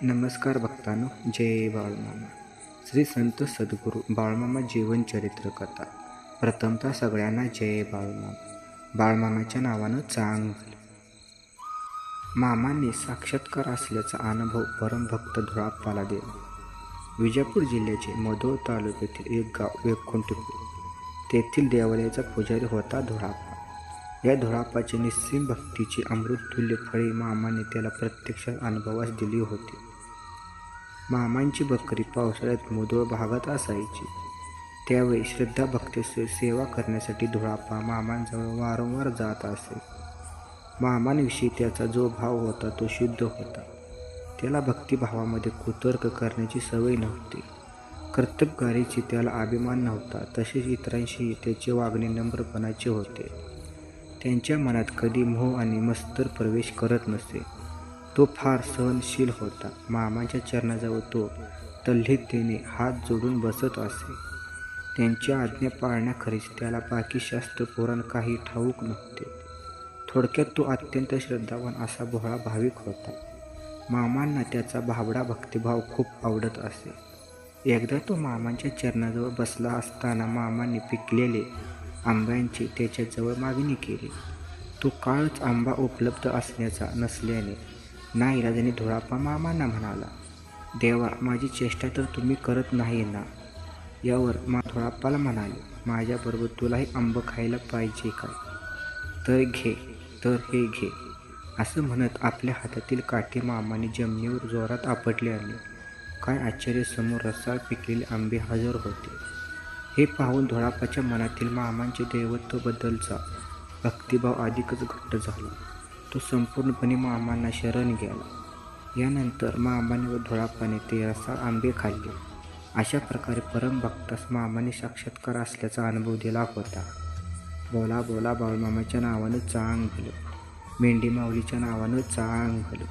नमस्कार भक्तांनो, जय बाळूमामा. श्री संत सद्गुरू बाळूमामा जीवनचरित्र कथा. प्रथमतः सगळ्यांना जय बाळूमामा. बाळूमामाच्या नावानं चांगलं. मामांनी साक्षात्कार असल्याचा अनुभव परमभक्त धुळाप्पाला दिला. विजापूर जिल्ह्याचे मोहोळ तालुक्यातील एक गाव वैकुंठपूर. तेथील देवालयाचा पुजारी होता धुळाप्पा. या धुळाप्पाची निस्सीम भक्तीची अमृततुल्य फळे मामांनी त्याला प्रत्यक्षात अनुभवास दिली होती. मामांची बकरी पावसाळ्यात मोहोळ भागात असायची. त्यावेळी श्रद्धा भक्तीसह सेवा करण्यासाठी धुळाप्पा मामांजवळ वारंवार जात असे. मामांविषयी त्याचा जो भाव होता तो शुद्ध होता. त्याला भक्तिभावामध्ये कुतर्क करण्याची सवय नव्हती. कर्तबगारीची त्याला अभिमान नव्हता. तसेच इतरांशी त्याचे वागणे नम्रपणाचे होते. त्यांच्या मनात कधी मोह आणि मत्सर प्रवेश करत नसे. तो फार सहनशील होता. मामांच्या चरणाजवळ तो तल्लीनतेने हात जोडून बसत असे. त्यांची आज्ञा पाळण्याखेरीज त्याला बाकी शास्त्र पुराण काही ठाऊक नव्हते. थोडक्यात तो अत्यंत श्रद्धावान असा भोळा भाविक होता. मामांना त्याचा भाबडा भक्तिभाव खूप आवडत असे. एकदा तो मामांच्या चरणाजवळ बसला असताना मामांनी पिकलेले आंब्याची त्याच्याजवळ मागणी केली. तो काळच आंबा उपलब्ध असण्याचा नसल्याने नाईलाजाने धुळाप्पा मामांना म्हणाला, देवा, माझी चेष्टा तर तुम्ही करत नाही ना? यावर धुळाप्पाला म्हणाले, माझ्याबरोबर तुलाही आंबा खायला पाहिजे काय? तर घे, तर हे घे. असं म्हणत आपल्या हातातील काठी मामांनी जमिनीवर जोरात आपटल्याने काय आश्चर्य, समोर रसाळ पिकलेले आंबे हजर होते. हे पाहून धुळाप्पाच्या मनातील मामांच्या दैवत्वाबद्दलचा भक्तिभाव अधिकच घट्ट झाला. तो संपूर्णपणे मामांना शरण गेला. यानंतर मामाने व धुळाप्पाने ते रसाळ आंबे खाल्ले. अशा प्रकारे परमभक्तास मामाने साक्षात्कार असल्याचा अनुभव दिला होता. बोला बोला बाळूमामाच्या नावानं चांगलं. मेंढी माऊलीच्या नावानं चांगलं.